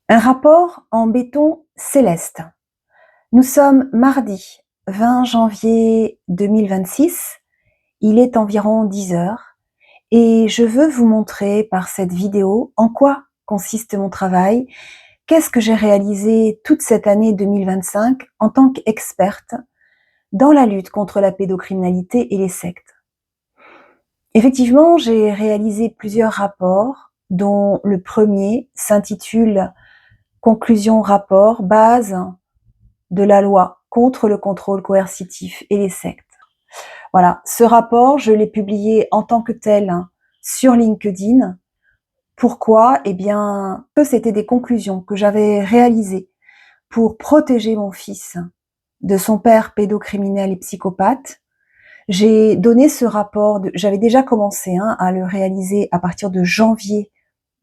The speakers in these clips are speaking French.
Un rapport en béton céleste. Nous sommes mardi 20 janvier 2026, il est environ 10 heures et je veux vous montrer par cette vidéo en quoi consiste mon travail, qu'est-ce que j'ai réalisé toute cette année 2025 en tant qu'experte dans la lutte contre la pédocriminalité et les sectes. Effectivement, j'ai réalisé plusieurs rapports, dont le premier s'intitule Conclusion rapport, base de la loi contre le contrôle coercitif et les sectes. Voilà, ce rapport, je l'ai publié en tant que tel sur LinkedIn. Pourquoi? Eh bien, que c'était des conclusions que j'avais réalisées pour protéger mon fils de son père pédocriminel et psychopathe. J'ai donné ce rapport, j'avais déjà commencé à le réaliser à partir de janvier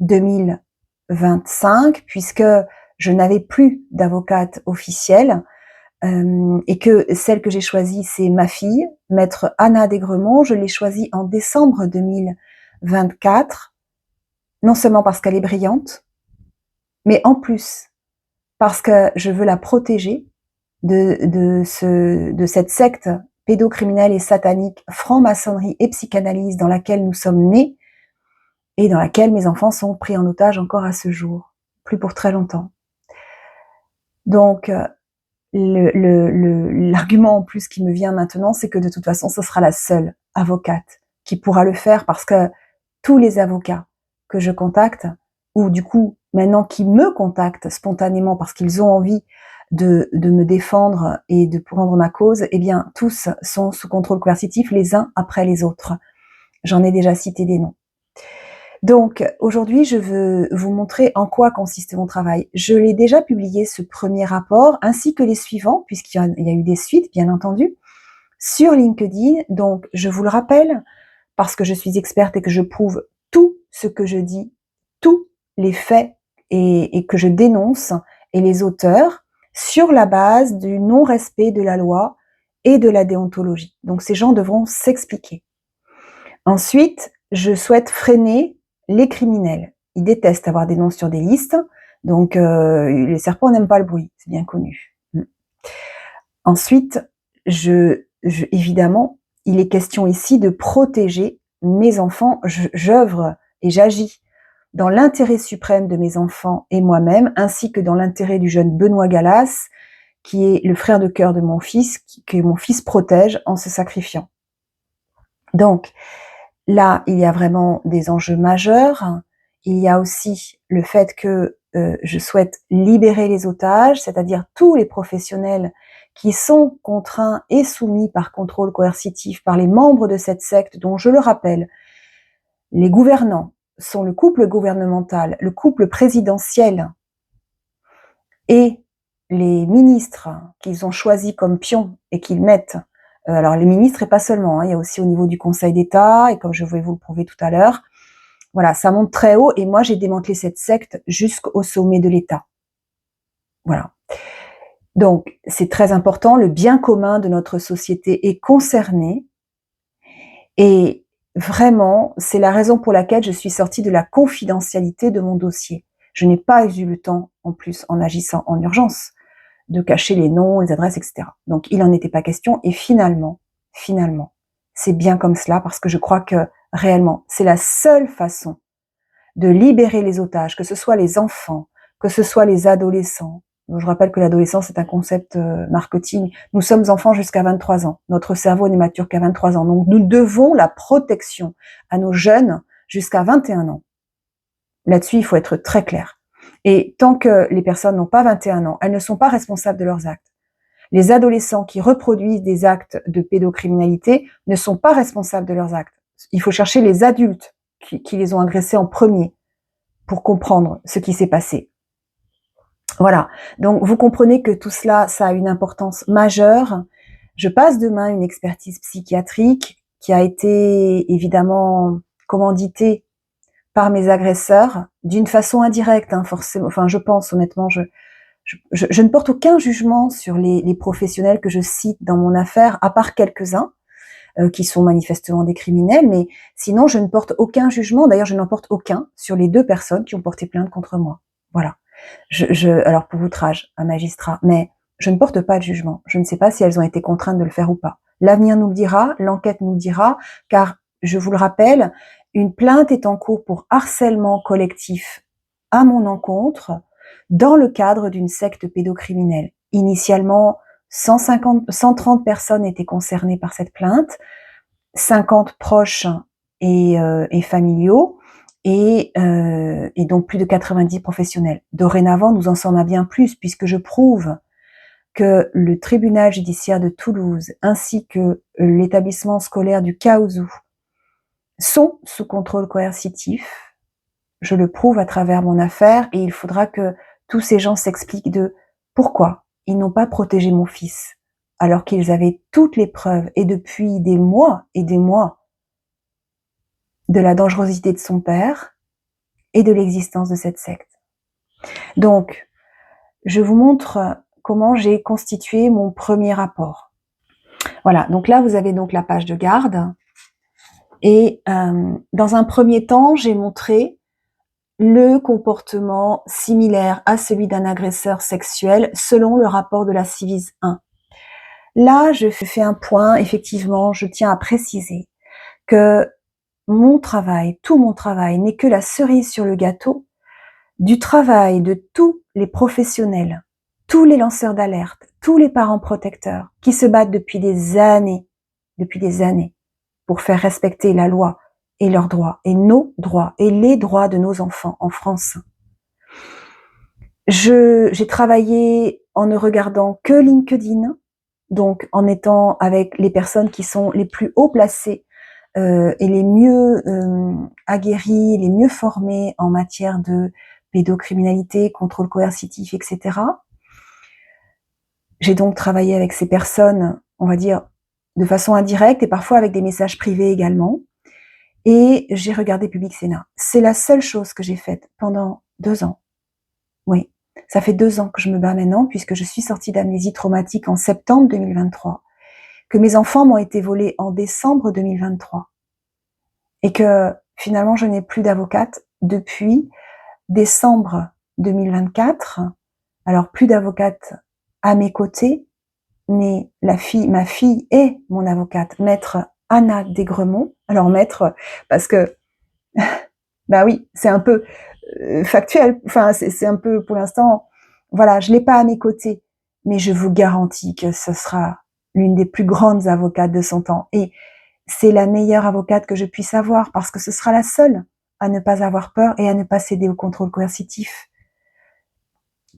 2025, puisque je n'avais plus d'avocate officielle. Et que celle que j'ai choisie, c'est ma fille, maître Anna Desgremont. Je l'ai choisie en décembre 2024, non seulement parce qu'elle est brillante, mais en plus parce que je veux la protéger de cette secte pédocriminelle et satanique, franc-maçonnerie et psychanalyse dans laquelle nous sommes nés et dans laquelle mes enfants sont pris en otage encore à ce jour, plus pour très longtemps. Donc, l'argument en plus qui me vient maintenant, c'est que de toute façon, ce sera la seule avocate qui pourra le faire, parce que tous les avocats que je contacte, ou du coup maintenant qui me contactent spontanément parce qu'ils ont envie de me défendre et de prendre ma cause, eh bien tous sont sous contrôle coercitif les uns après les autres. J'en ai déjà cité des noms. Donc aujourd'hui, je veux vous montrer en quoi consiste mon travail. Je l'ai déjà publié, ce premier rapport, ainsi que les suivants, puisqu'il y a eu des suites, bien entendu, sur LinkedIn. Donc je vous le rappelle, parce que je suis experte et que je prouve tout ce que je dis, tous les faits et que je dénonce, et les auteurs, sur la base du non-respect de la loi et de la déontologie. Donc ces gens devront s'expliquer. Ensuite, je souhaite freiner les criminels. Ils détestent avoir des noms sur des listes, donc les serpents n'aiment pas le bruit, c'est bien connu. Ensuite, évidemment, il est question ici de protéger mes enfants. J'œuvre et j'agis dans l'intérêt suprême de mes enfants et moi-même, ainsi que dans l'intérêt du jeune Benoît Gallas, qui est le frère de cœur de mon fils, que mon fils protège en se sacrifiant. Donc, là, il y a vraiment des enjeux majeurs. Il y a aussi le fait que je souhaite libérer les otages, c'est-à-dire tous les professionnels qui sont contraints et soumis par contrôle coercitif par les membres de cette secte, dont, je le rappelle, les gouvernants sont le couple gouvernemental, le couple présidentiel et les ministres qu'ils ont choisis comme pions et qu'ils mettent. Alors les ministres et pas seulement, il y a aussi au niveau du Conseil d'État, et comme je vais vous le prouver tout à l'heure, voilà, ça monte très haut, et moi j'ai démantelé cette secte jusqu'au sommet de l'État. Voilà. Donc c'est très important, le bien commun de notre société est concerné, et vraiment, c'est la raison pour laquelle je suis sortie de la confidentialité de mon dossier. Je n'ai pas eu le temps, en plus, en agissant en urgence, de cacher les noms, les adresses, etc. Donc il n'en était pas question, et finalement, c'est bien comme cela, parce que je crois que réellement, c'est la seule façon de libérer les otages, que ce soit les enfants, que ce soit les adolescents. Je rappelle que l'adolescence est un concept marketing. Nous sommes enfants jusqu'à 23 ans. Notre cerveau n'est mature qu'à 23 ans. Donc nous devons la protection à nos jeunes jusqu'à 21 ans. Là-dessus, il faut être très clair. Et tant que les personnes n'ont pas 21 ans, elles ne sont pas responsables de leurs actes. Les adolescents qui reproduisent des actes de pédocriminalité ne sont pas responsables de leurs actes. Il faut chercher les adultes qui les ont agressés en premier pour comprendre ce qui s'est passé. Voilà. Donc, vous comprenez que tout cela, ça a une importance majeure. Je passe demain une expertise psychiatrique qui a été évidemment commanditée par mes agresseurs, d'une façon indirecte, forcément. Enfin, je pense honnêtement, je ne porte aucun jugement sur les professionnels que je cite dans mon affaire, à part quelques-uns qui sont manifestement des criminels, mais sinon je ne porte aucun jugement. D'ailleurs, je n'en porte aucun sur les 2 personnes qui ont porté plainte contre moi. Voilà. Alors pour outrage, un magistrat, mais je ne porte pas de jugement. Je ne sais pas si elles ont été contraintes de le faire ou pas. L'avenir nous le dira, l'enquête nous le dira, car je vous le rappelle, une plainte est en cours pour harcèlement collectif à mon encontre dans le cadre d'une secte pédocriminelle. Initialement, 130 personnes étaient concernées par cette plainte, 50 proches et familiaux, et donc plus de 90 professionnels. Dorénavant, nous en sommes à bien plus, puisque je prouve que le tribunal judiciaire de Toulouse ainsi que l'établissement scolaire du Caousou sont sous contrôle coercitif. Je le prouve à travers mon affaire, et il faudra que tous ces gens s'expliquent de pourquoi ils n'ont pas protégé mon fils, alors qu'ils avaient toutes les preuves, et depuis des mois et des mois, de la dangerosité de son père et de l'existence de cette secte. Donc, je vous montre comment j'ai constitué mon premier rapport. Voilà, donc là, vous avez donc la page de garde. Et dans un premier temps, j'ai montré le comportement similaire à celui d'un agresseur sexuel selon le rapport de la Civis 1. Là, je fais un point, effectivement, je tiens à préciser que mon travail, tout mon travail, n'est que la cerise sur le gâteau du travail de tous les professionnels, tous les lanceurs d'alerte, tous les parents protecteurs qui se battent depuis des années, pour faire respecter la loi et leurs droits, et nos droits, et les droits de nos enfants en France. J'ai travaillé en ne regardant que LinkedIn, donc en étant avec les personnes qui sont les plus haut placées et les mieux aguerris, les mieux formés en matière de pédocriminalité, contrôle coercitif, etc. J'ai donc travaillé avec ces personnes, on va dire, de façon indirecte et parfois avec des messages privés également. Et j'ai regardé Public Sénat. C'est la seule chose que j'ai faite pendant 2 ans. Oui, ça fait 2 ans que je me bats maintenant, puisque je suis sortie d'amnésie traumatique en septembre 2023, que mes enfants m'ont été volés en décembre 2023. Et que finalement, je n'ai plus d'avocate depuis décembre 2024. Alors, plus d'avocate à mes côtés, mais ma fille est mon avocate, maître Anna Desgremont. Alors, maître, parce que, bah oui, c'est un peu factuel, enfin, c'est un peu, pour l'instant, voilà, je l'ai pas à mes côtés, mais je vous garantis que ce sera l'une des plus grandes avocates de son temps. Et c'est la meilleure avocate que je puisse avoir, parce que ce sera la seule à ne pas avoir peur et à ne pas céder au contrôle coercitif.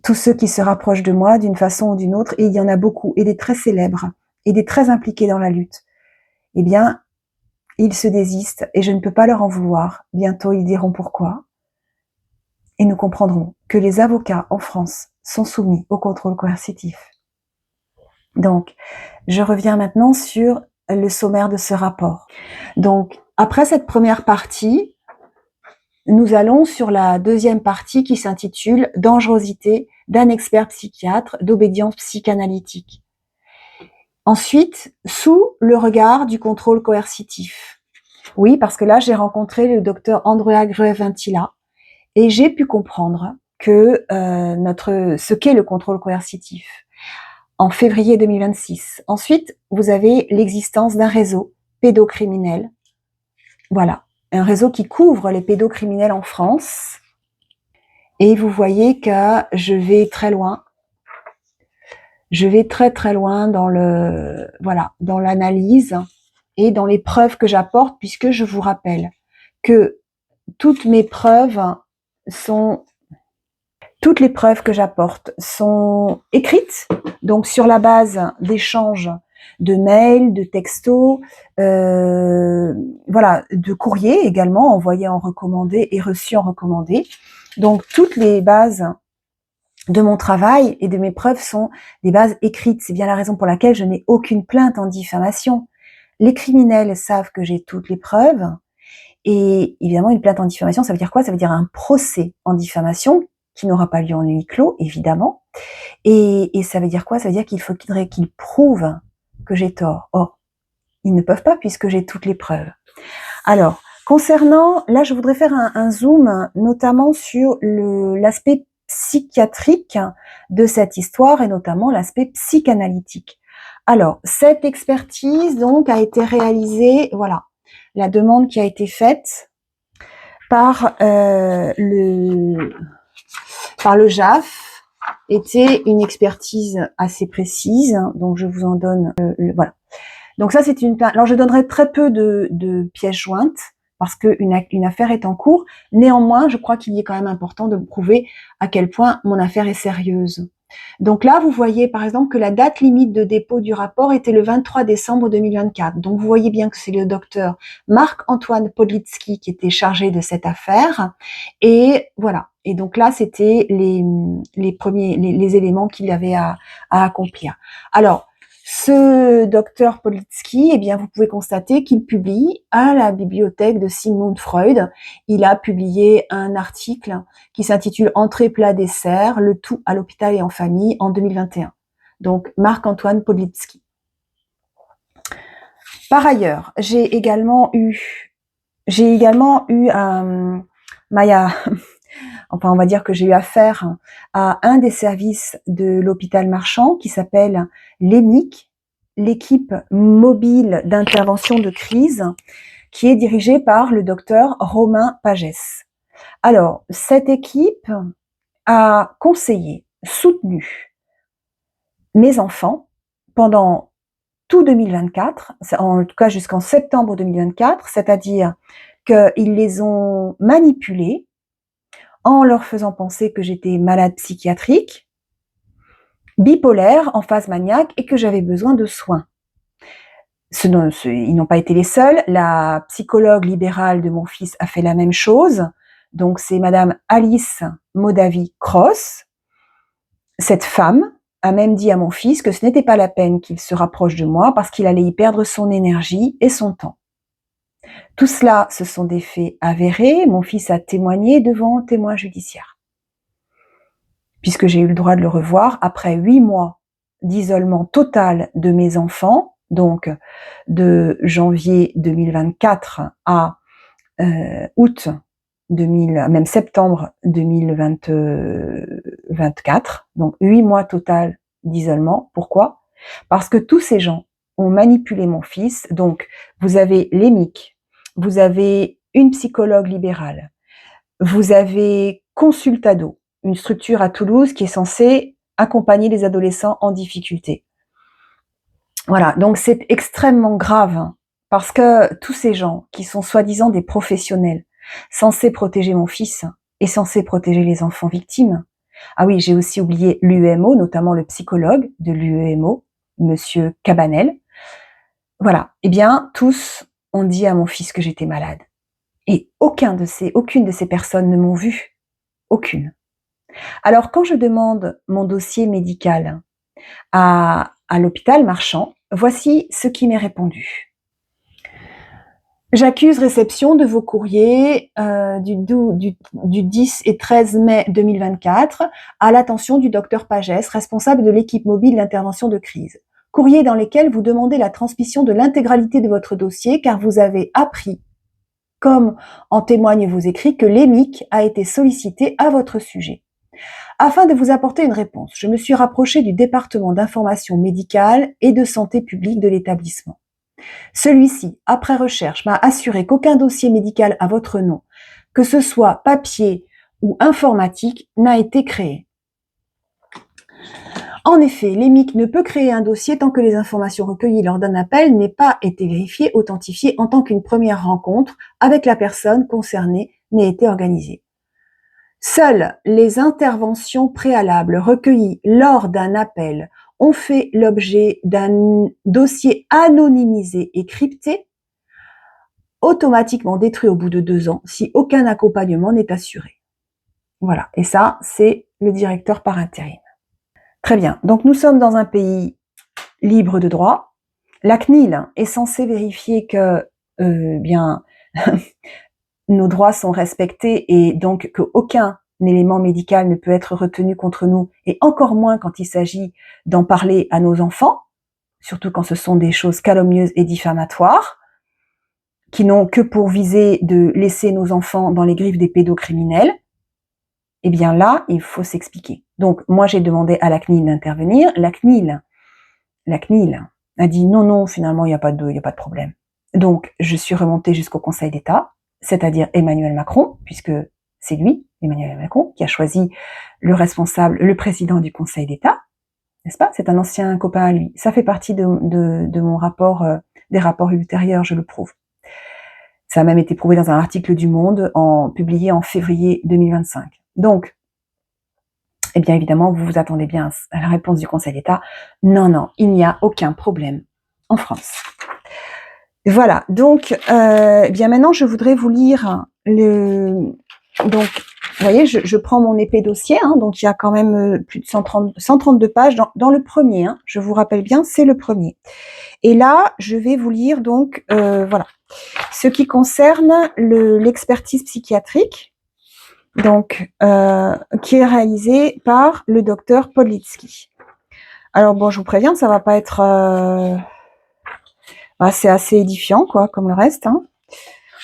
Tous ceux qui se rapprochent de moi d'une façon ou d'une autre, et il y en a beaucoup, et des très célèbres, et des très impliqués dans la lutte, eh bien, ils se désistent, et je ne peux pas leur en vouloir. Bientôt, ils diront pourquoi. Et nous comprendrons que les avocats en France sont soumis au contrôle coercitif. Donc, je reviens maintenant sur le sommaire de ce rapport. Donc, après cette première partie, nous allons sur la deuxième partie qui s'intitule « Dangerosité d'un expert psychiatre d'obédience psychanalytique ». Ensuite, sous le regard du contrôle coercitif. Oui, parce que là, j'ai rencontré le docteur Andrea Greventila et j'ai pu comprendre que ce qu'est le contrôle coercitif en février 2026. Ensuite, vous avez l'existence d'un réseau pédocriminel. Voilà, un réseau qui couvre les pédocriminels en France. Et vous voyez que je vais très loin. Je vais très très loin dans dans l'analyse et dans les preuves que j'apporte, puisque je vous rappelle que toutes les preuves que j'apporte sont écrites, donc sur la base d'échanges de mails, de textos, de courriers également, envoyés en recommandé et reçus en recommandé. Donc toutes les bases de mon travail et de mes preuves sont des bases écrites. C'est bien la raison pour laquelle je n'ai aucune plainte en diffamation. Les criminels savent que j'ai toutes les preuves. Et évidemment, une plainte en diffamation, ça veut dire quoi? Ça veut dire un procès en diffamation qui n'aura pas lieu en huis clos, évidemment. Et ça veut dire quoi? Ça veut dire qu'il faudrait qu'ils prouvent que j'ai tort. Or, ils ne peuvent pas puisque j'ai toutes les preuves. Alors, concernant, là, je voudrais faire un zoom, notamment sur l'aspect psychiatrique de cette histoire et notamment l'aspect psychanalytique. Alors, cette expertise donc a été réalisée, voilà, la demande qui a été faite par le JAF était une expertise assez précise, donc je vous en donne, voilà. Donc ça c'est une. Alors je donnerai très peu de pièces jointes parce qu'une affaire est en cours. Néanmoins, je crois qu'il est quand même important de prouver à quel point mon affaire est sérieuse. Donc là, vous voyez par exemple que la date limite de dépôt du rapport était le 23 décembre 2024. Donc vous voyez bien que c'est le docteur Marc-Antoine Podlitsky qui était chargé de cette affaire. Et voilà. Et donc là, c'était les premiers les éléments qu'il avait à accomplir. Alors, ce docteur Podlitsky, eh bien, vous pouvez constater qu'il publie à la bibliothèque de Sigmund Freud. Il a publié un article qui s'intitule Entrée, plat, dessert, le tout à l'hôpital et en famille en 2021. Donc, Marc-Antoine Podlitsky. Par ailleurs, j'ai également eu Maya, enfin, on va dire que j'ai eu affaire à un des services de l'hôpital Marchand qui s'appelle l'EMIC, l'équipe mobile d'intervention de crise, qui est dirigée par le docteur Romain Pagès. Alors, cette équipe a conseillé, soutenu mes enfants pendant tout 2024, en tout cas jusqu'en septembre 2024, c'est-à-dire qu'ils les ont manipulés en leur faisant penser que j'étais malade psychiatrique, bipolaire, en phase maniaque et que j'avais besoin de soins. Ils n'ont pas été les seuls. La psychologue libérale de mon fils a fait la même chose. Donc c'est Madame Alice Modavi Cross. Cette femme a même dit à mon fils que ce n'était pas la peine qu'il se rapproche de moi parce qu'il allait y perdre son énergie et son temps. Tout cela, ce sont des faits avérés. Mon fils a témoigné devant témoin judiciaire. Puisque j'ai eu le droit de le revoir après 8 mois d'isolement total de mes enfants, donc de janvier 2024 à août 2000, même septembre 2024, donc 8 mois total d'isolement. Pourquoi? Parce que tous ces gens ont manipulé mon fils. Donc, vous avez l'EMIC, vous avez une psychologue libérale, vous avez Consultado, une structure à Toulouse qui est censée accompagner les adolescents en difficulté. Voilà, donc c'est extrêmement grave parce que tous ces gens qui sont soi-disant des professionnels censés protéger mon fils et censés protéger les enfants victimes. Ah oui, j'ai aussi oublié l'UEMO, notamment le psychologue de l'UEMO, Monsieur Cabanel. Voilà, eh bien, tous ont dit à mon fils que j'étais malade. Et aucune de ces personnes ne m'ont vue. Aucune. Alors, quand je demande mon dossier médical à l'hôpital Marchand, voici ce qui m'est répondu. J'accuse réception de vos courriers du 10 et 13 mai 2024 à l'attention du docteur Pagès, responsable de l'équipe mobile d'intervention de crise. Courrier dans lesquels vous demandez la transmission de l'intégralité de votre dossier car vous avez appris, comme en témoignent vos écrits, que l'EMIC a été sollicité à votre sujet. Afin de vous apporter une réponse, je me suis rapprochée du département d'information médicale et de santé publique de l'établissement. Celui-ci, après recherche, m'a assuré qu'aucun dossier médical à votre nom, que ce soit papier ou informatique, n'a été créé. En effet, l'EMIC ne peut créer un dossier tant que les informations recueillies lors d'un appel n'aient pas été vérifiées, authentifiées en tant qu'une première rencontre avec la personne concernée n'ait été organisée. Seules les interventions préalables recueillies lors d'un appel ont fait l'objet d'un dossier anonymisé et crypté, automatiquement détruit au bout de 2 ans si aucun accompagnement n'est assuré. Voilà, et ça, c'est le directeur par intérim. Très bien, donc nous sommes dans un pays libre de droit. La CNIL est censée vérifier que bien nos droits sont respectés et donc qu'aucun élément médical ne peut être retenu contre nous, et encore moins quand il s'agit d'en parler à nos enfants, surtout quand ce sont des choses calomnieuses et diffamatoires, qui n'ont que pour viser de laisser nos enfants dans les griffes des pédocriminels. eh bien là, il faut s'expliquer. Donc, moi, j'ai demandé à la CNIL d'intervenir. La CNIL a dit non, non, finalement, il n'y a pas de problème. Donc, je suis remontée jusqu'au Conseil d'État, c'est-à-dire Emmanuel Macron, puisque c'est lui, Emmanuel Macron, qui a choisi le responsable, le président du Conseil d'État, n'est-ce pas? C'est un ancien copain à lui. Ça fait partie de mon rapport, des rapports ultérieurs, je le prouve. Ça a même été prouvé dans un article du Monde publié en février 2025. Donc, eh bien évidemment, vous vous attendez bien à la réponse du Conseil d'État. Non, non, il n'y a aucun problème en France. Voilà, donc, bien maintenant, je voudrais vous lire donc, vous voyez, je prends mon épais dossier, hein, donc il y a quand même plus de 132 pages dans le premier, hein, je vous rappelle bien, c'est le premier. Et là, je vais vous lire donc, voilà, ce qui concerne l'expertise psychiatrique, donc, qui est réalisée par le docteur Podlitsky. Alors bon, je vous préviens, ça va pas être... c'est assez édifiant, quoi, comme le reste, hein.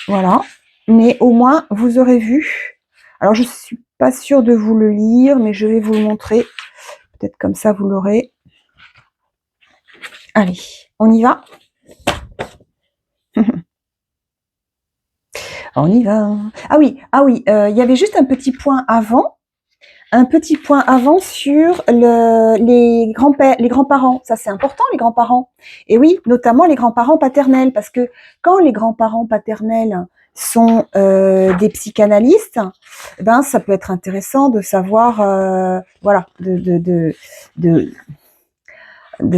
Voilà. Mais au moins, vous aurez vu. Alors, je suis pas sûre de vous le lire, mais je vais vous le montrer. Peut-être comme ça, vous l'aurez. Allez, on y va. On y va. Ah oui, il y avait juste un petit point avant. Sur les grands-parents. Ça, c'est important, les grands-parents. Et oui, notamment les grands-parents paternels, parce que quand les grands-parents paternels sont des psychanalystes, ben ça peut être intéressant de savoir, voilà, de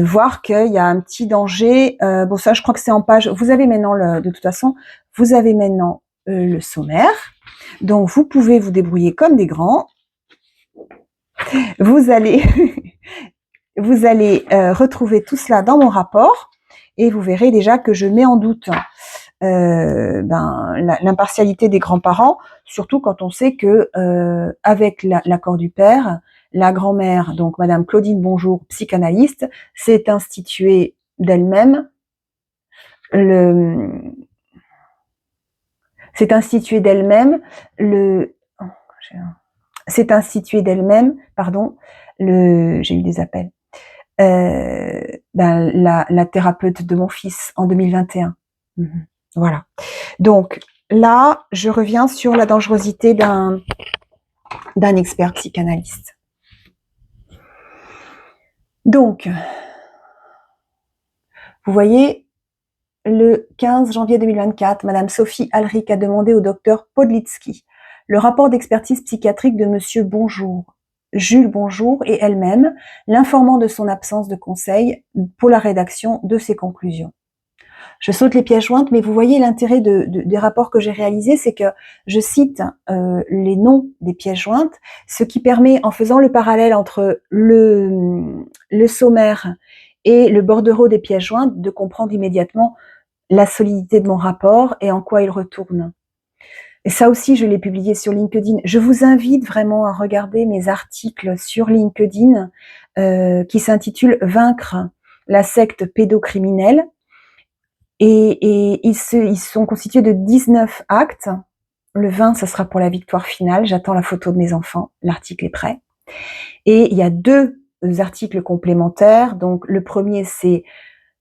voir qu'il y a un petit danger. Bon, ça, je crois que c'est en page. Vous avez maintenant de toute façon, vous avez maintenant le sommaire. Donc, vous pouvez vous débrouiller comme des grands. Vous allez retrouver tout cela dans mon rapport et vous verrez déjà que je mets en doute l'impartialité des grands-parents, surtout quand on sait que avec l'accord du père, la grand-mère, donc Madame Claudine Bonjour, psychanalyste, s'est instituée d'elle-même j'ai eu des appels, la thérapeute de mon fils en 2021. Voilà. Donc là, je reviens sur la dangerosité d'un expert psychanalyste. Donc, vous voyez, le 15 janvier 2024, Madame Sophie Alric a demandé au docteur Podlitsky le rapport d'expertise psychiatrique de Monsieur Bonjour, Jules Bonjour et elle-même, l'informant de son absence de conseil pour la rédaction de ses conclusions. Je saute les pièces jointes, mais vous voyez l'intérêt des rapports que j'ai réalisés, c'est que je cite les noms des pièces jointes, ce qui permet, en faisant le parallèle entre le sommaire et le bordereau des pièces jointes, de comprendre immédiatement la solidité de mon rapport et en quoi il retourne. Et ça aussi, je l'ai publié sur LinkedIn. Je vous invite vraiment à regarder mes articles sur LinkedIn qui s'intitulent « Vaincre la secte pédocriminelle ». Et ils sont constitués de 19 actes. Le 20, ça sera pour la victoire finale. J'attends la photo de mes enfants. L'article est prêt. Et il y a 2 articles complémentaires. Donc, le premier, c'est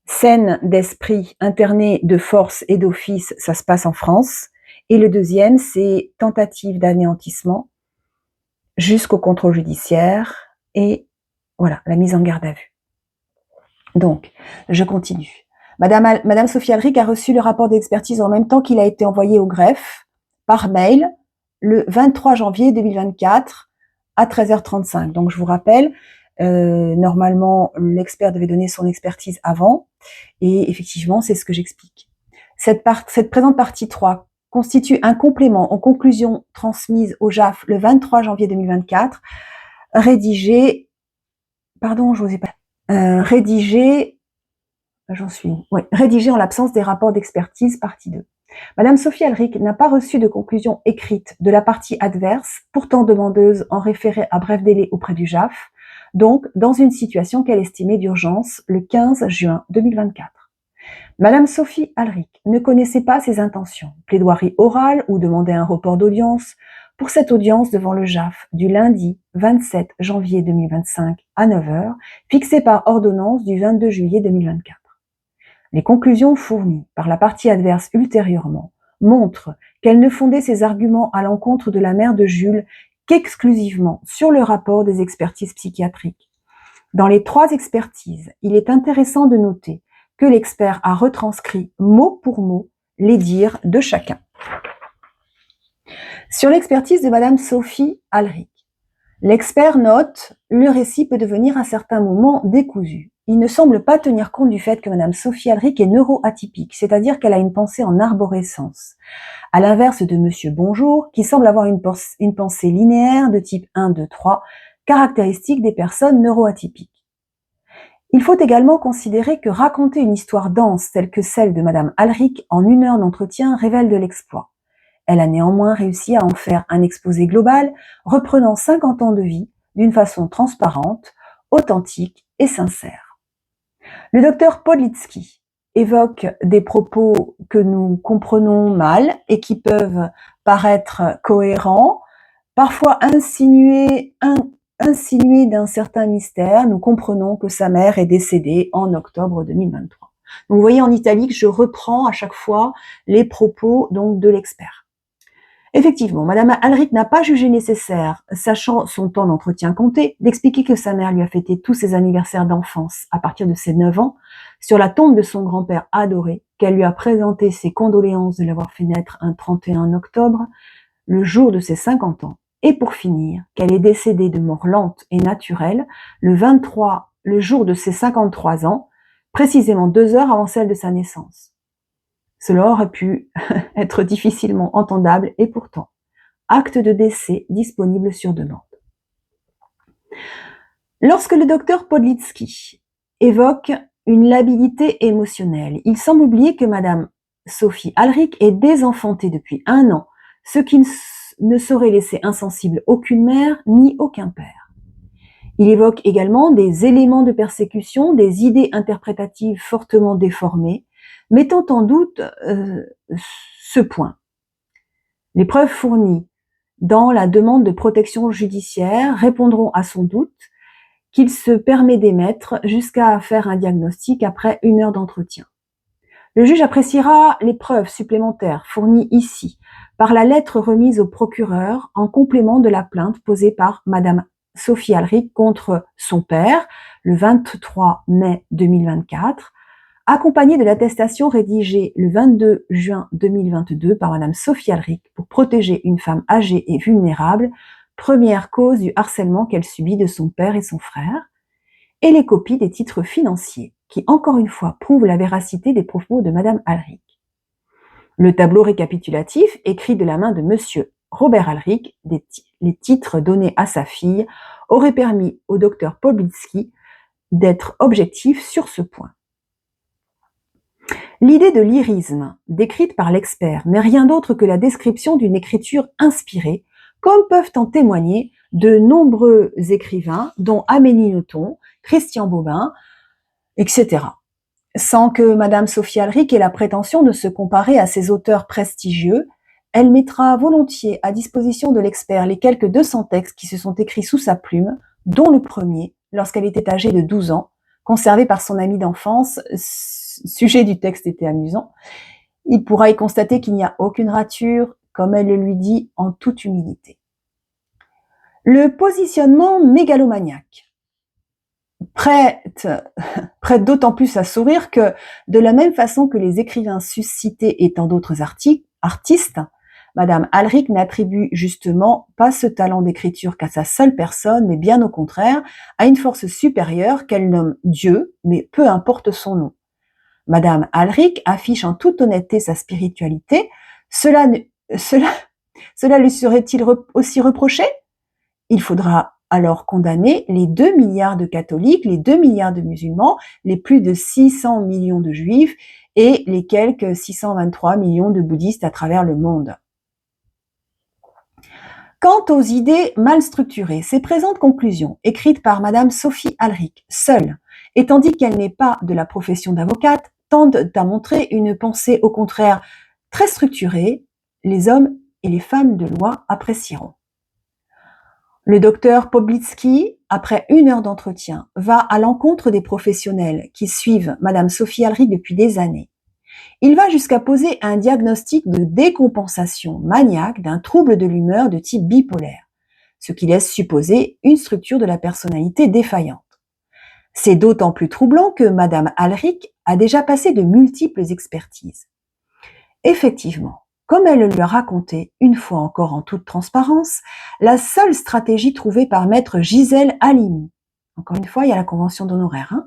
scène d'esprit internée de force et d'office. Ça se passe en France. Et le deuxième, c'est tentative d'anéantissement jusqu'au contrôle judiciaire et voilà, la mise en garde à vue. Donc, je continue. Madame Sophie Alric a reçu le rapport d'expertise en même temps qu'il a été envoyé au greffe par mail le 23 janvier 2024 à 13h35. Donc, je vous rappelle, normalement, l'expert devait donner son expertise avant et effectivement, c'est ce que j'explique. Cette présente partie 3 constitue un complément aux conclusions transmises au JAF le 23 janvier 2024, rédigé en l'absence des rapports d'expertise, partie 2. Madame Sophie Alric n'a pas reçu de conclusion écrite de la partie adverse, pourtant demandeuse en référé à bref délai auprès du JAF, donc dans une situation qu'elle estimait d'urgence le 15 juin 2024. Madame Sophie Alric ne connaissait pas ses intentions, plaidoirie orale ou demander un report d'audience, pour cette audience devant le JAF du lundi 27 janvier 2025 à 9 heures, fixée par ordonnance du 22 juillet 2024. Les conclusions fournies par la partie adverse ultérieurement montrent qu'elle ne fondait ses arguments à l'encontre de la mère de Jules qu'exclusivement sur le rapport des expertises psychiatriques. Dans les 3 expertises, il est intéressant de noter que l'expert a retranscrit mot pour mot les dires de chacun. Sur l'expertise de Madame Sophie Alric, l'expert note « Le récit peut devenir à certains moments décousu. Il ne semble pas tenir compte du fait que Madame Sophie Alric est neuroatypique, c'est-à-dire qu'elle a une pensée en arborescence, à l'inverse de Monsieur Bonjour, qui semble avoir une pensée linéaire de type 1, 2, 3, caractéristique des personnes neuroatypiques. Il faut également considérer que raconter une histoire dense telle que celle de Madame Alric en 1 heure d'entretien révèle de l'exploit. Elle a néanmoins réussi à en faire un exposé global reprenant 50 ans de vie d'une façon transparente, authentique et sincère. Le docteur Podlitsky évoque des propos que nous comprenons mal et qui peuvent paraître cohérents, parfois insinués d'un certain mystère. Nous comprenons que sa mère est décédée en octobre 2023. Donc, vous voyez en italique, je reprends à chaque fois les propos donc de l'expert. Effectivement, Madame Alric n'a pas jugé nécessaire, sachant son temps d'entretien compté, d'expliquer que sa mère lui a fêté tous ses anniversaires d'enfance à partir de ses 9 ans, sur la tombe de son grand-père adoré, qu'elle lui a présenté ses condoléances de l'avoir fait naître un 31 octobre, le jour de ses 50 ans, et pour finir, qu'elle est décédée de mort lente et naturelle, le jour de ses 53 ans, précisément 2 heures avant celle de sa naissance. Cela aurait pu être difficilement entendable et pourtant, acte de décès disponible sur demande. Lorsque le docteur Podlitsky évoque une labilité émotionnelle, il semble oublier que Madame Sophie Alric est désenfantée depuis 1 an, ce qui ne saurait laisser insensible aucune mère ni aucun père. Il évoque également des éléments de persécution, des idées interprétatives fortement déformées, mettant en doute ce point. Les preuves fournies dans la demande de protection judiciaire répondront à son doute qu'il se permet d'émettre jusqu'à faire un diagnostic après 1 heure d'entretien. Le juge appréciera les preuves supplémentaires fournies ici par la lettre remise au procureur en complément de la plainte posée par Madame Sophie Alric contre son père le 23 mai 2024, accompagnée de l'attestation rédigée le 22 juin 2022 par Madame Sophie Alric pour protéger une femme âgée et vulnérable, première cause du harcèlement qu'elle subit de son père et son frère, et les copies des titres financiers qui, encore une fois, prouvent la véracité des propos de Madame Alric. Le tableau récapitulatif, écrit de la main de Monsieur Robert Alric, les titres donnés à sa fille, aurait permis au docteur Podlitsky d'être objectif sur ce point. L'idée de lyrisme, décrite par l'expert, n'est rien d'autre que la description d'une écriture inspirée, comme peuvent en témoigner de nombreux écrivains, dont Amélie Nothomb, Christian Bobin, etc. Sans que Madame Sophie Alric ait la prétention de se comparer à ces auteurs prestigieux, elle mettra volontiers à disposition de l'expert les quelques 200 textes qui se sont écrits sous sa plume, dont le premier, lorsqu'elle était âgée de 12 ans, conservé par son ami d'enfance. Sujet du texte était amusant. Il pourra y constater qu'il n'y a aucune rature, comme elle le lui dit en toute humilité. Le positionnement mégalomaniaque prête d'autant plus à sourire que, de la même façon que les écrivains suscités et tant d'autres artistes, Madame Alric n'attribue justement pas ce talent d'écriture qu'à sa seule personne, mais bien au contraire, à une force supérieure qu'elle nomme Dieu, mais peu importe son nom. Madame Alric affiche en toute honnêteté sa spiritualité. Cela lui serait-il aussi reproché? Il faudra alors condamner les 2 milliards de catholiques, les 2 milliards de musulmans, les plus de 600 millions de juifs et les quelques 623 millions de bouddhistes à travers le monde. Quant aux idées mal structurées, ces présentes conclusions, écrites par Madame Sophie Alric, seule, et tandis qu'elle n'est pas de la profession d'avocate, tendent à montrer une pensée au contraire très structurée. Les hommes et les femmes de loi apprécieront. Le docteur Poblitsky, après 1 heure d'entretien, va à l'encontre des professionnels qui suivent Madame Sophie Alric depuis des années. Il va jusqu'à poser un diagnostic de décompensation maniaque d'un trouble de l'humeur de type bipolaire, ce qui laisse supposer une structure de la personnalité défaillante. C'est d'autant plus troublant que Madame Alric a déjà passé de multiples expertises. Effectivement, comme elle le racontait, une fois encore en toute transparence, la seule stratégie trouvée par maître Gisèle Halimi, encore une fois, il y a la convention d'honoraires,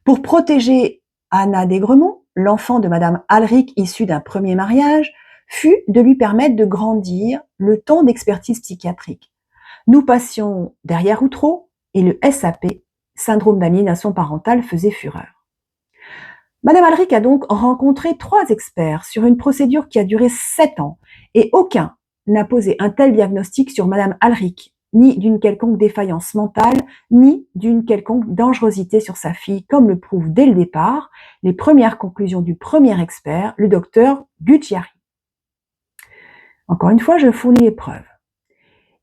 pour protéger Anna d'Aigremont, l'enfant de Madame Alric issue d'un premier mariage, fut de lui permettre de grandir le temps d'expertise psychiatrique. Nous passions derrière Outreau et le SAP, syndrome d'aliénation parentale, faisait fureur. Madame Alric a donc rencontré 3 experts sur une procédure qui a duré 7 ans et aucun n'a posé un tel diagnostic sur Madame Alric, ni d'une quelconque défaillance mentale, ni d'une quelconque dangerosité sur sa fille, comme le prouvent dès le départ les premières conclusions du premier expert, le docteur Gucciari. Encore une fois, je fournis les preuves.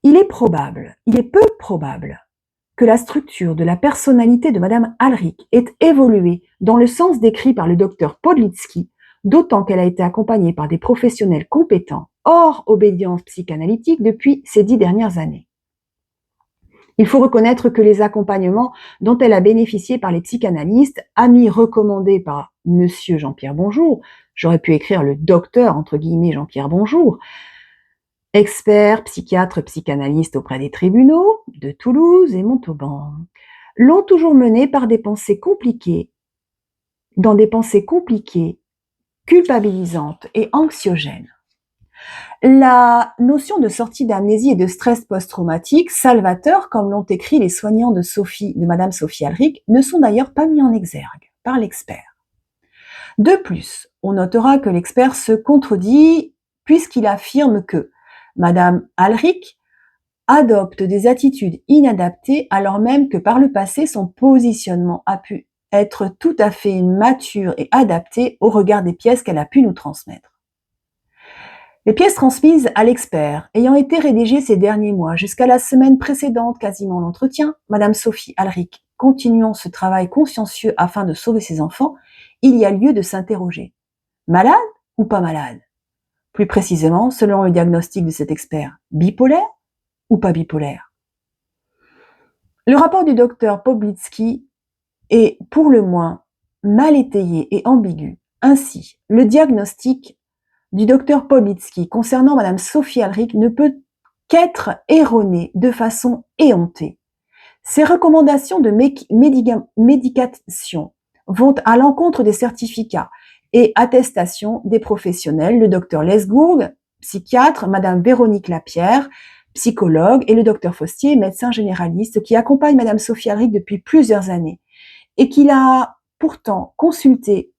Il est peu probable que la structure de la personnalité de Madame Alric ait évolué dans le sens décrit par le docteur Podlitsky, d'autant qu'elle a été accompagnée par des professionnels compétents, hors obédience psychanalytique, depuis ces 10 dernières années. Il faut reconnaître que les accompagnements dont elle a bénéficié par les psychanalystes, amis recommandés par Monsieur Jean-Pierre Bonjour, j'aurais pu écrire le docteur, entre guillemets, Jean-Pierre Bonjour, expert, psychiatre, psychanalyste auprès des tribunaux de Toulouse et Montauban, l'ont toujours mené par dans des pensées compliquées, culpabilisantes et anxiogènes. La notion de sortie d'amnésie et de stress post-traumatique, salvateur, comme l'ont écrit les soignants de Madame Sophie Alric, ne sont d'ailleurs pas mis en exergue par l'expert. De plus, on notera que l'expert se contredit puisqu'il affirme que Madame Alric adopte des attitudes inadaptées alors même que par le passé son positionnement a pu être tout à fait mature et adapté au regard des pièces qu'elle a pu nous transmettre. Les pièces transmises à l'expert ayant été rédigées ces derniers mois jusqu'à la semaine précédente quasiment l'entretien, Madame Sophie Alric continuant ce travail consciencieux afin de sauver ses enfants, il y a lieu de s'interroger. Malade ou pas malade? Plus précisément, selon le diagnostic de cet expert, bipolaire ou pas bipolaire? Le rapport du docteur Poblitsky est pour le moins mal étayé et ambigu. Ainsi, le diagnostic du docteur Poblitsky concernant Madame Sophie Alric ne peut qu'être erroné de façon éhontée. Ces recommandations de médication vont à l'encontre des certificats et attestations des professionnels, le docteur Lesgourg, psychiatre, Madame Véronique Lapierre, psychologue, et le docteur Fostier, médecin généraliste, qui accompagne Madame Sophie Alric depuis plusieurs années et qu'il a pourtant consulté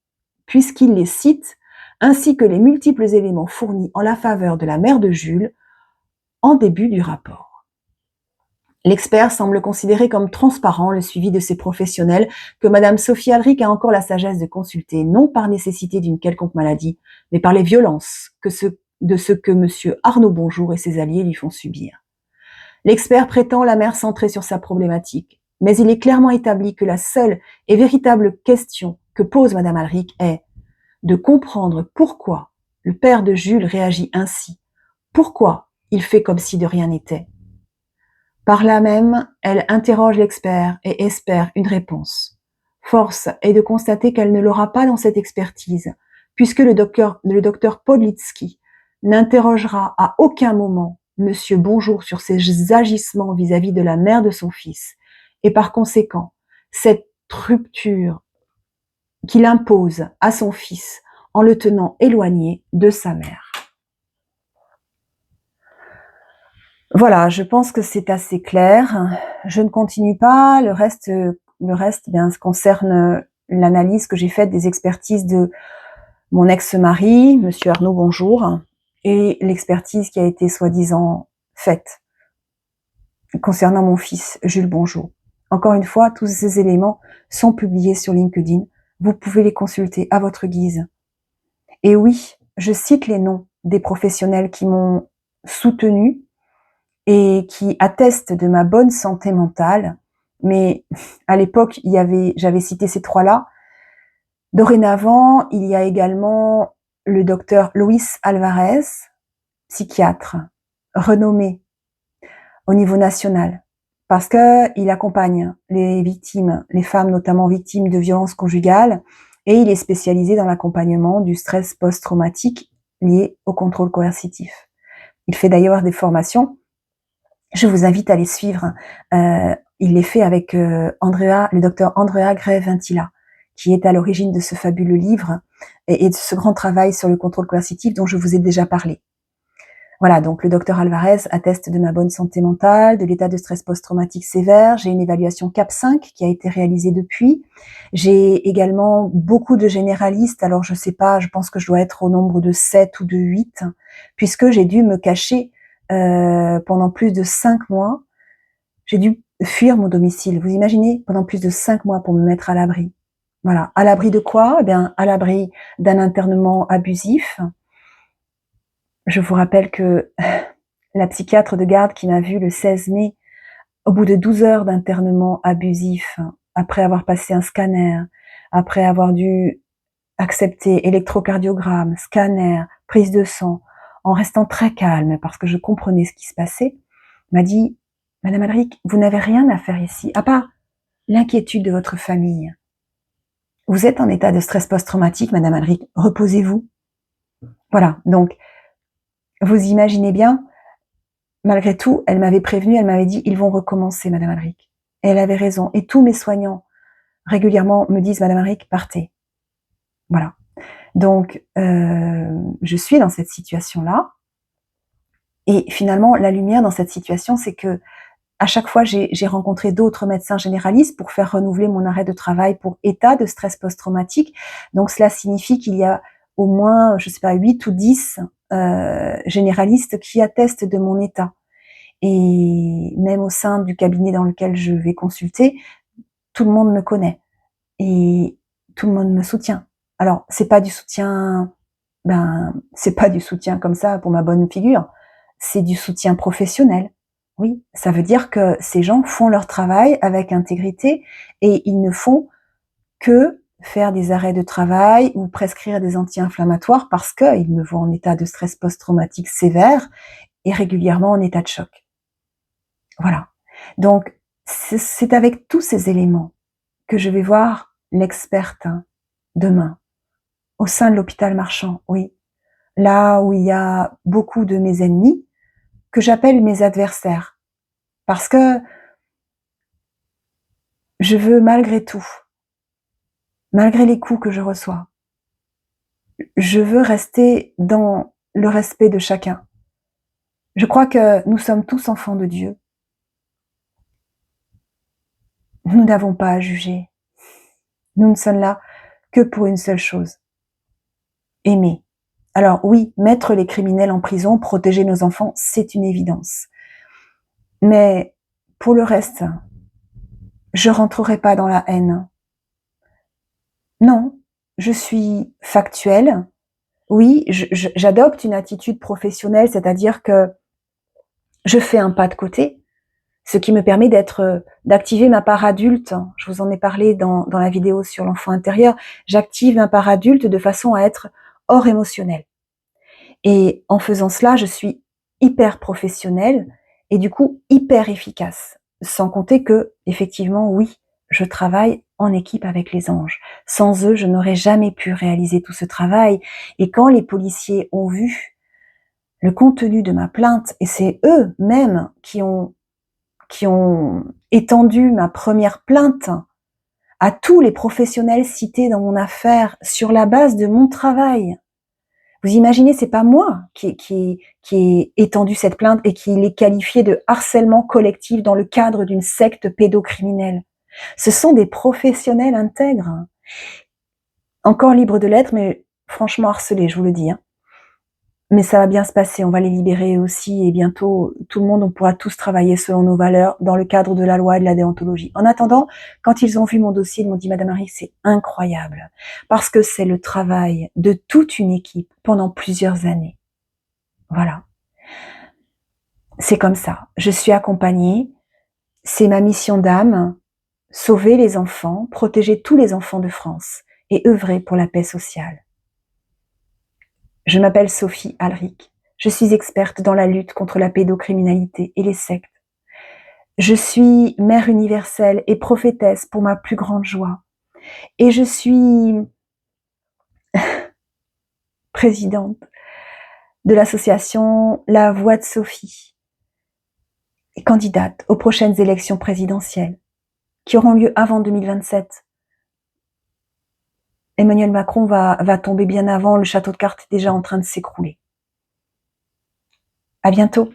puisqu'il les cite, ainsi que les multiples éléments fournis en la faveur de la mère de Jules en début du rapport. L'expert semble considérer comme transparent le suivi de ces professionnels que Madame Sophie Alric a encore la sagesse de consulter, non par nécessité d'une quelconque maladie, mais par les violences de ce que Monsieur Arnaud Bonjour et ses alliés lui font subir. L'expert prétend la mère centrée sur sa problématique, mais il est clairement établi que la seule et véritable question que pose Madame Alric est de comprendre pourquoi le père de Jules réagit ainsi, pourquoi il fait comme si de rien n'était. Par là même, elle interroge l'expert et espère une réponse. Force est de constater qu'elle ne l'aura pas dans cette expertise, puisque le docteur Podlitsky n'interrogera à aucun moment Monsieur Bonjour sur ses agissements vis-à-vis de la mère de son fils, et par conséquent, cette rupture qu'il impose à son fils en le tenant éloigné de sa mère. Voilà, je pense que c'est assez clair. Je ne continue pas. Le reste bien, concerne l'analyse que j'ai faite des expertises de mon ex-mari, Monsieur Arnaud Bonjour, et l'expertise qui a été soi-disant faite concernant mon fils, Jules Bonjour. Encore une fois, tous ces éléments sont publiés sur LinkedIn. Vous pouvez les consulter à votre guise. Et oui, je cite les noms des professionnels qui m'ont soutenue et qui atteste de ma bonne santé mentale. Mais à l'époque, j'avais cité ces trois-là. Dorénavant, il y a également le docteur Luis Alvarez, psychiatre, renommé au niveau national, parce qu'il accompagne les victimes, les femmes notamment victimes de violences conjugales, et il est spécialisé dans l'accompagnement du stress post-traumatique lié au contrôle coercitif. Il fait d'ailleurs des formations. Je vous invite à les suivre. Il les fait avec le docteur Andrea Gray-Ventila, qui est à l'origine de ce fabuleux livre et de ce grand travail sur le contrôle coercitif dont je vous ai déjà parlé. Voilà, donc le docteur Alvarez atteste de ma bonne santé mentale, de l'état de stress post-traumatique sévère. J'ai une évaluation CAP5 qui a été réalisée depuis. J'ai également beaucoup de généralistes, alors je sais pas, je pense que je dois être au nombre de 7 ou de 8, puisque j'ai dû me cacher pendant plus de 5 mois. J'ai dû fuir mon domicile. Vous imaginez, pendant plus de 5 mois pour me mettre à l'abri. Voilà. À l'abri de quoi? Eh bien, à l'abri d'un internement abusif. Je vous rappelle que la psychiatre de garde qui m'a vue le 16 mai, au bout de 12 heures d'internement abusif, après avoir passé un scanner, après avoir dû accepter électrocardiogramme, scanner, prise de sang, en restant très calme parce que je comprenais ce qui se passait, m'a dit: Madame Alric, vous n'avez rien à faire ici, à part l'inquiétude de votre famille. Vous êtes en état de stress post-traumatique, Madame Alric, reposez-vous. Voilà, donc vous imaginez bien, malgré tout, elle m'avait prévenue, elle m'avait dit: ils vont recommencer, Madame Alric. Et elle avait raison. Et tous mes soignants régulièrement me disent: Madame Alric, partez. Voilà. Donc, je suis dans cette situation-là. Et finalement, la lumière dans cette situation, c'est que à chaque fois, j'ai rencontré d'autres médecins généralistes pour faire renouveler mon arrêt de travail pour état de stress post-traumatique. Donc, cela signifie qu'il y a au moins, je sais pas, 8 ou 10 généralistes qui attestent de mon état. Et même au sein du cabinet dans lequel je vais consulter, tout le monde me connaît et tout le monde me soutient. Alors, c'est pas du soutien, c'est pas du soutien comme ça pour ma bonne figure. C'est du soutien professionnel. Oui, ça veut dire que ces gens font leur travail avec intégrité et ils ne font que faire des arrêts de travail ou prescrire des anti-inflammatoires parce qu'ils me voient en état de stress post-traumatique sévère et régulièrement en état de choc. Voilà. Donc, c'est avec tous ces éléments que je vais voir l'experte demain, au sein de l'hôpital Marchand, oui. Là où il y a beaucoup de mes ennemis, que j'appelle mes adversaires. Parce que je veux malgré tout, malgré les coups que je reçois, je veux rester dans le respect de chacun. Je crois que nous sommes tous enfants de Dieu. Nous n'avons pas à juger. Nous ne sommes là que pour une seule chose: aimer. Alors oui, mettre les criminels en prison, protéger nos enfants, c'est une évidence. Mais pour le reste, je rentrerai pas dans la haine. Non, je suis factuelle. Oui, j'adopte une attitude professionnelle, c'est-à-dire que je fais un pas de côté, ce qui me permet d'activer ma part adulte. Je vous en ai parlé dans la vidéo sur l'enfant intérieur. J'active ma part adulte de façon à être hors émotionnel. Et en faisant cela, je suis hyper professionnelle et du coup hyper efficace. Sans compter que, effectivement, oui, je travaille en équipe avec les anges. Sans eux, je n'aurais jamais pu réaliser tout ce travail. Et quand les policiers ont vu le contenu de ma plainte, et c'est eux-mêmes qui ont étendu ma première plainte à tous les professionnels cités dans mon affaire sur la base de mon travail. Vous imaginez, c'est pas moi qui ai étendu cette plainte et qui l'ai qualifiée de harcèlement collectif dans le cadre d'une secte pédocriminelle. Ce sont des professionnels intègres, encore libres de l'être, mais franchement harcelés, je vous le dis. Mais ça va bien se passer, on va les libérer aussi et bientôt, tout le monde, on pourra tous travailler selon nos valeurs dans le cadre de la loi et de la déontologie. En attendant, quand ils ont vu mon dossier, ils m'ont dit: Madame Marie, c'est incroyable, parce que c'est le travail de toute une équipe pendant plusieurs années. Voilà. c'est comme ça. Je suis accompagnée. C'est ma mission d'âme, sauver les enfants, protéger tous les enfants de France et œuvrer pour la paix sociale. Je m'appelle Sophie Alric. Je suis experte dans la lutte contre la pédocriminalité et les sectes. Je suis mère universelle et prophétesse pour ma plus grande joie. Et je suis présidente de l'association La Voix de Sophie et candidate aux prochaines élections présidentielles qui auront lieu avant 2027. Emmanuel Macron va tomber bien avant, le château de cartes est déjà en train de s'écrouler. À bientôt.